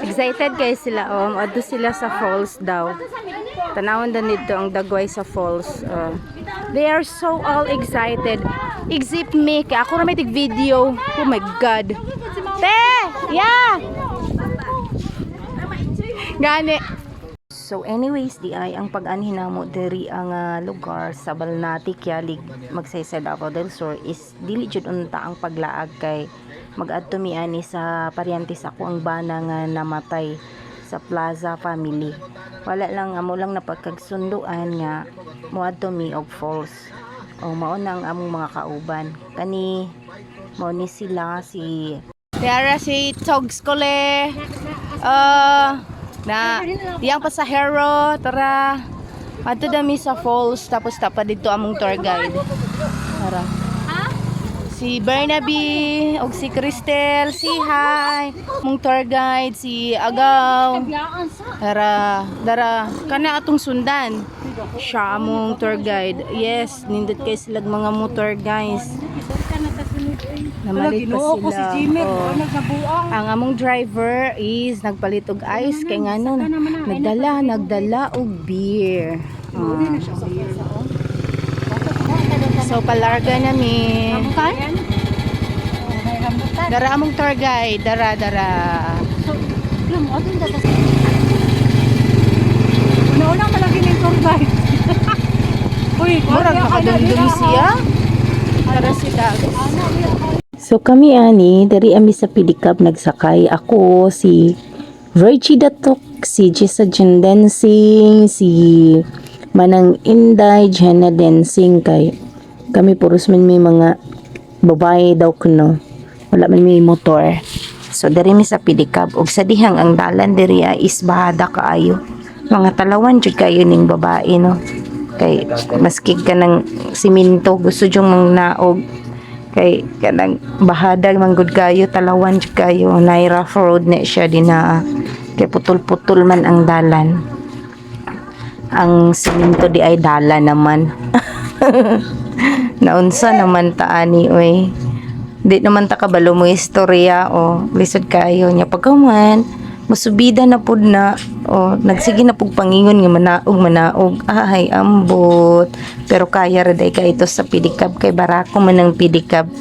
Excited kayo sila, adto sila sa falls daw. Tanawon din dito ang dagway sa falls. They are so all excited. Except me, kaya ako na may tig-video. Oh my God. Te! Yeah! Gani. So anyways, di ay ang pag-anhin namo diri ang lugar sa Balnati Kialig magsaysay Davao del Sur is dili jud unta ang paglaag kay mag-adto mi ani sa paryantes ako ang bana nga namatay sa Plaza family. Wala lang amo lang napagkagsunduan nga moadto mi og falls. O mao na ang among mga kauban. Kani mao ni sila si Tiara si Togs Kole. Na diyang pasahero, tara ato dami sa falls tapos tapa dito among tour guide. Tara. Si Bernaby og si Cristel, si hi. Among tour guide si Agaw. Dara kana atong sundan. Siya among tour guide. Yes, nindot kay sila mga motor guys. Namalit pa sila. Ang among driver is nagpalit og ice kay ngano nagdala og beer. So palarga nami. Dara among tour guide, dara. Una ka lagi ng tour guide. Uy, murag nakadumdum siya. Dara sila. So kami ani, dari ami sa Pidikab nagsakay. Ako, si Virgie Datok, si Jessa Jen Dancing, si Manang Inday, Jenna Dancing kay kami puros man may mga babae daw kuno. Wala man may motor. So dari mi sa Pidikab og sa dihang ang dalan diri is bahada kaayo. Mga talawan jud kayo ning babae no. Kay maskig ka ng siminto gusto jung mang naog kay kanang bahada manggod kayo talawan jud kayo naira road na siya dinaa kay putol-putol man ang dalan ang siminto di ay dala naman naunsa naman ta ani oy di naman ta kabalo mo istorya o lisod kayo nya pagkaman masubida na pud na o nagsige na pug pangingon nga manaog ay ambot pero kaya ra day ka ito sa Pidikab kay barako man ang Pidikab.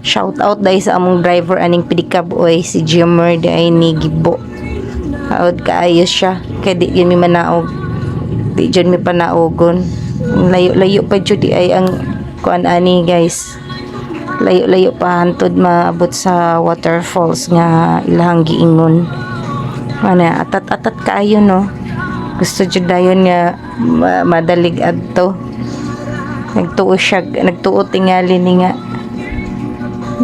Shout out day sa among driver aning Pidikab oy si Jimmer day ni Gibo haod kaayo siya kay di yun mi manaog di jud mi panaogon layo pa jud di ay ang kuan ani guys layo pa hantod maabot sa waterfalls nga ilahang giingon. Ana atat kaayo no. Gusto jud dayon nga madalig adto. Nagtuo tingali ni nga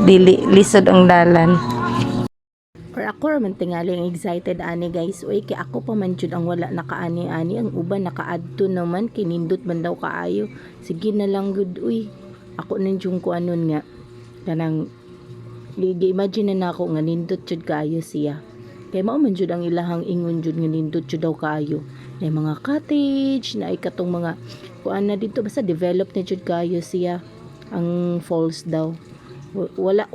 dili lisod ang dalan. Or ako raman tingali excited ani guys. Uy kay ako pa man jud ang wala nakaani-ani ang uban nakaadto naman kinindot man daw kaayo. Sige na lang gud uy. Ako nanjung ko anon nga kanang imagine na ako nga nindot jud kaayo siya kay mao man jud ang ilahang ingon jud nga nindot jud daw kaayo na mga cottage na ay katong mga kuan na dito basta develop na jud kaayo siya ang falls daw wala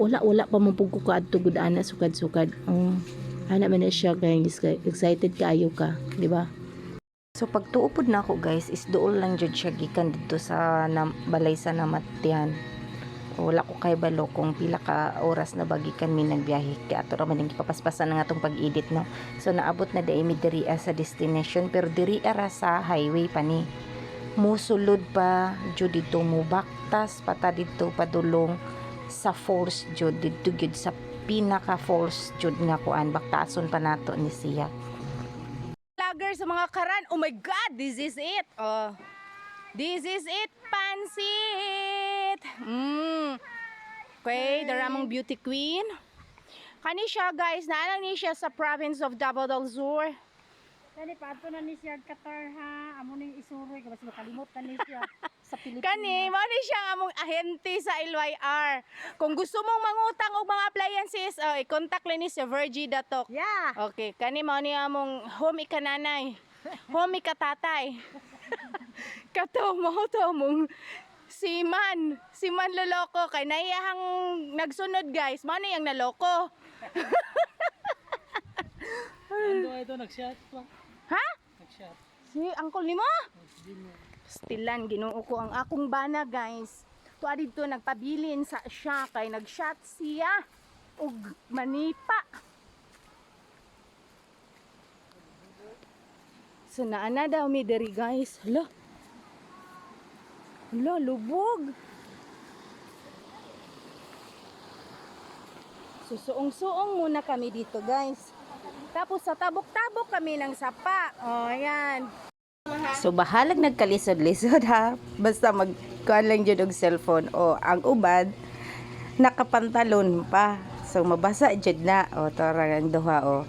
pa mo pug ko kaadto gud ana sukad ana man na siya guys excited kaayo ka di ba. So pagtuupod na ako guys is dool lang jud siya gikan dito sa balay sa Namatyan. Wala ko kay balo kung pila ka oras na bagikan mi nagbiyahe kay ato ra man gipapaspasan nga atong pag-edit no. So naabot na dai mi diri sa destination pero diri ara sa highway pa ni. Musulod pa jud dito mo baktas pata dito padulong sa falls jud dito gyud sa pinaka falls jud nga kuan baktason pa nato ni siya. Vlogger sa mga karan, oh my god, this is it. This is it, pansit. Okay, the ramong beauty queen. Kani siya guys, naalang ni siya sa province of Davao del Sur. Kani pato na ni siya Qatar ha, amo ning isuroy kay basta makalimot na ni siya sa Pilipinas. Kani mao ni siya among ahente sa LYR. Kung gusto mong mangutang og mga appliances, i-contact lang ni si Virgie Datok. Yeah. Okay, kani mao ni among home ikananay. Home ikatatay. Kato mo to mong si Man loloko kay naiyahang nagsunod guys. Mao ni yang naloko. nag-shot pa. Ha? Nag-shot. Si Uncle ni mo? Stilan, ginoo ko ang akong bana, guys. Tuwa dito, nagpabilin sa siya, kay nag-shot siya. Ug manipa. So, naana daw mi diri, guys. Hala. Hala, lubog. So, suong-suong muna kami dito, guys. Tapos, sa tabok-tabok kami ng sapa. O, ayan. So bahalag nagkalisod-lisod ha. Basta magkuhan lang dyan og cellphone. O ang ubad nakapantalon pa. So mabasa dyan na. O tara ang duha o.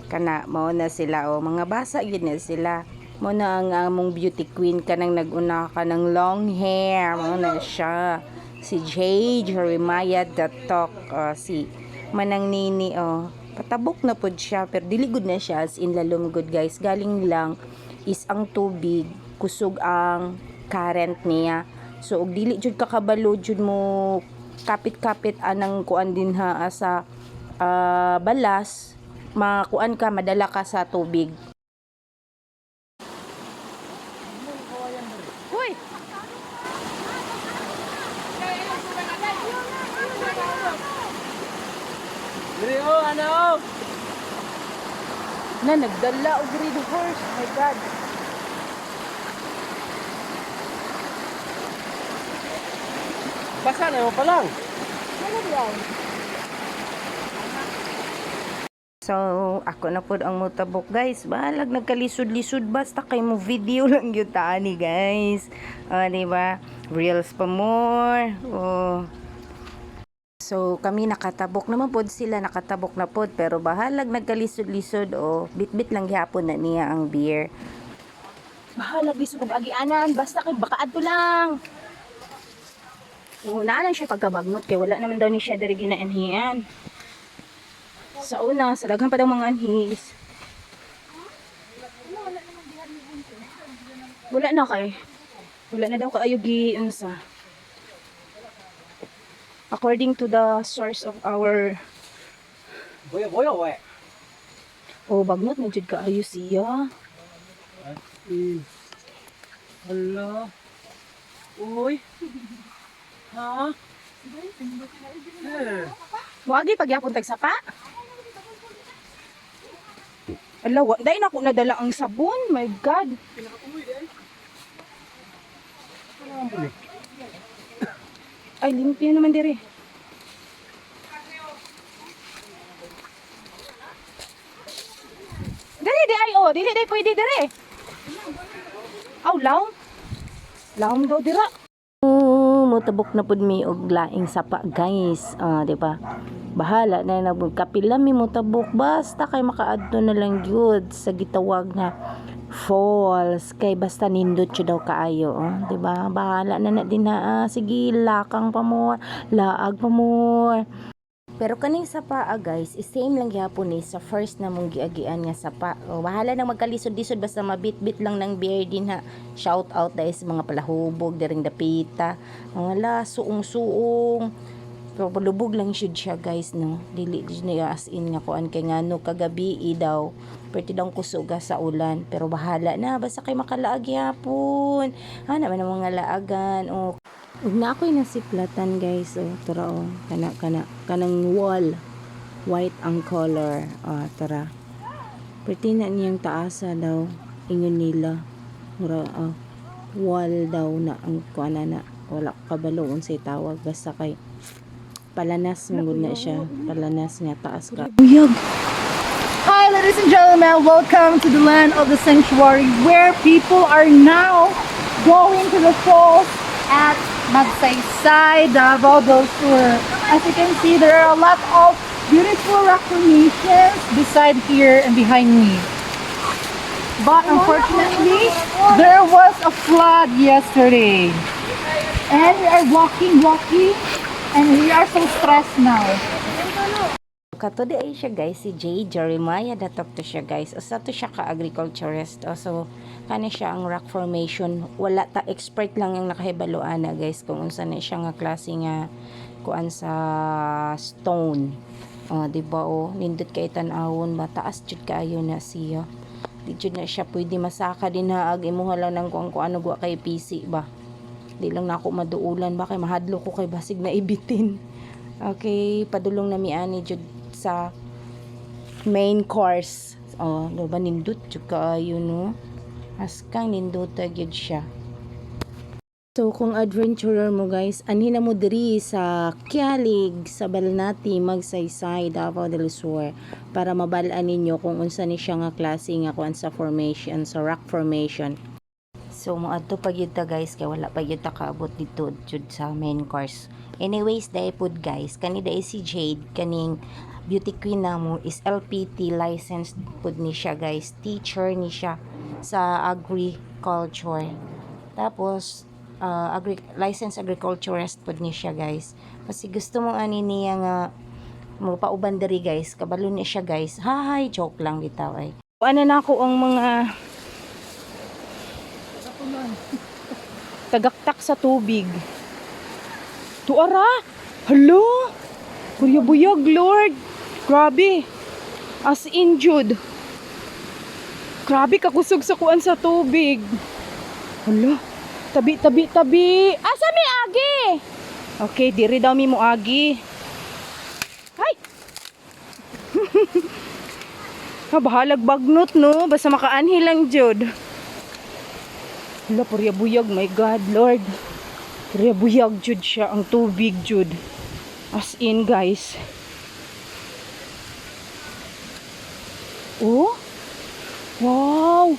Kana mao na sila o. Mga basa yun na sila. Mao na ang among beauty queen kanang naguna ka ng long hair. Mao na siya. Si Jay Jeremiah the Talk. Si Manang Nini o. Patabok na pod siya pero dili good na siya as in lalong good guys. Galing lang is ang tubig kusog ang current niya, so og dili jud kakabalo jud mo kapit-kapit anang kuan din ha sa balas makuan ka madala ka sa tubig. Hoy, Diri oh, ano? na nagdala og red horse, oh my god. Basa na mo pa lang. Ano daw? So, ako na po ang mutabok guys. Bahalag nagkalisod-lisod basta kay mo video lang yun taani guys. Diba? Reels pa more. Oh. So, kami nakatabok naman pod sila. Nakatabok na pod. Pero bahalag nagkalisod-lisod. Oh. Bit-bit lang gihapon na niya ang beer. Bahalag lisod kong agianan. Basta kay baka ato lang. Una lang siya pagkabagnot. Kaya wala naman daw ni siya dari ginaanhian. Sa una, sa daghan pa daw mga anhis. Wala na kay. Wala na daw kaayo giunsa. According to the source of our Boyo we. bagnot na jud kaayo siya. Hala. Uy. Ha? Wagi pagyapon tag sapa. Ala, dai na ko nadala ang sabon. My God. Ay, limpyo naman diri. Dali, di ay, oh. Dili, di, pwede diri. Aw, laom. Laom daw dira. Mutabok na pud mi og laing sapa, guys. Di ba? Bahala na nagkapila mi mutabok basta kay makaadto na lang gyud sa gitawag na falls kay basta nindot siya daw kaayo, di ba? Bahala na din na sige lakang pa more, laag pa more. Pero kaning sapa guys, same lang gyapon ni sa first na mong giagian nga sapa. Bahala nang magkalisod-lisod basta mabit-bit lang ng beer din ha. Shout out dahil sa mga palahubog diring dapita. Mga suong-suong. Pero palubog lang siya guys no. Dili niya as in nga kuan kay ngano kagabi daw. Perti daw kusuga sa ulan. Pero bahala na basta kay makalaag yapon. Naman ang mga laagan. Ug na ako'y nasiplatan guys. Tara kanang wall. White ang color. Tara. Perti na niyang taasa daw. Ingon nila. Mura wall daw na ang kuan na. Wala kabalo unsay tawag basta kay palanas mungod na siya. Palanas nga taas ka. Buyag! Hi, ladies and gentlemen. Welcome to the land of the sanctuary where people are now going to the falls at Magsaysay, Davao del Sur. As you can see, there are a lot of beautiful rock formations beside here and behind me. But unfortunately, there was a flood yesterday. And we are walking, and we are so stressed now. Kato di ay siya guys, si Jay Jeremiah datok to siya guys. Usa to siya ka agriculturist. So kani siya ang rock formation. Wala ta expert lang yung nakahibaloan na guys kung unsa na siya nga klase nga kuan sa stone. Di ba nindot kay tan-awon ba taas jud kaayo na siya. Di jud na siya pwede masaka din haag imuha lang ng kung ano gwa kay PC ba. Di lang nako maduulan ba kay mahadlo ko kay basig na ibitin. Okay, padulong na mi ani jud sa main course. Diba nindot jud kaayo no. Askang nindot gyud siya. So, kung adventurer mo guys, anhin na mo diri sa Kialig, sa Balnati, Magsaysay, Davao del Sur, para mabalaan ninyo kung unsa ni siya nga klase nga kuan sa formation, sa rock formation. So, mo adto pag yun ta guys, kay wala pa yun ta kaabot dito jud sa main course. Anyways, dahil pod guys, kani dahil si Jade, kaning beauty queen na mo is LPT licensed pod ni siya guys. Teacher ni siya sa agriculture. Tapos, licensed agriculturist pod ni siya guys. Kasi gusto mo ani niya nga mo pauban diri guys, kabalo ni siya guys. Hi, joke lang bitaw ay. Ano na ako ang mga tagaktak sa tubig. Tuara! Hello! Buyag, Lord! Grabe! As in, Jude. Grabe, kakusog sa kuan sa tubig. Hello! Tabi. Asa mi agi? Okay, diri daw mi mo agi. Hay! Bahalag bagnot no, basta makaanhi lang jud. Hala, buyag, my God, Lord. Buyag jud siya ang tubig jud. As in, guys. Oh? Wow!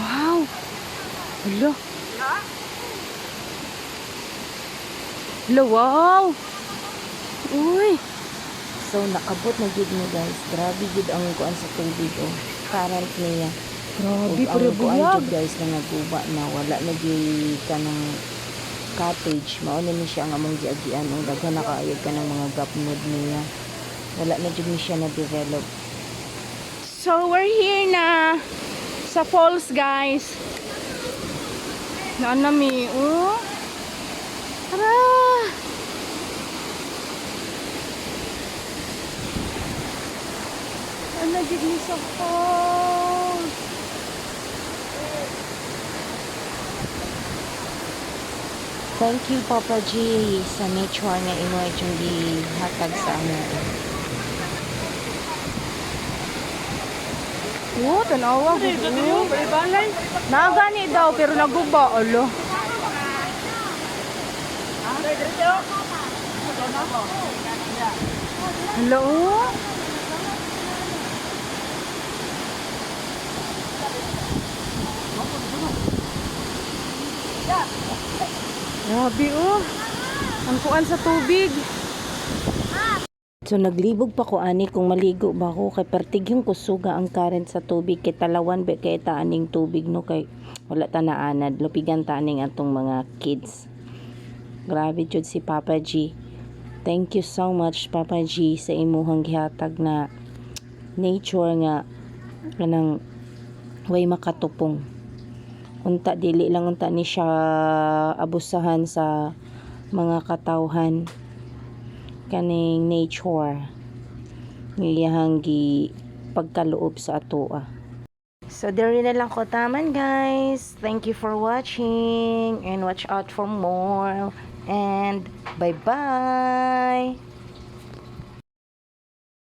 Wow! Hala! Hala, wow! Uy! So, nakabot na gid mo guys. Grabe gid ang kuan sa tubig current niya. Grabe, ang pero kuan buyag. jud guys na naguba na wala na gyud ka ng cottage. Mao ni siya nga mong giagian ang daghan na kaayod ka ng mga gapnod niya. Wala na jud ni siya na develop. So, we're here na sa falls guys. Naanami, Tara! Ano gid ni sa falls? Thank you Papa G sa nature na imo yung gihatag sa amin. Tanawa ko. Nagani daw pero naguba olo. Hello? Grabe ang kuan sa tubig. So naglibog pa ko ani kung maligo ba ko kay pertig yung kusuga ang current sa tubig kay talawan be kay taaning tubig no kay wala ta naanad lupigan taning atong mga kids. Grabe jud si Papa G. Thank you so much Papa G sa imuhang gihatag na nature nga kanang way makatupong. Unta dili lang unta ni siya abusahan sa mga katawhan kaning nature ngiyahang gi pagkaloob sa atoa. So there na lang ko taman guys. Thank you for watching and watch out for more and bye bye.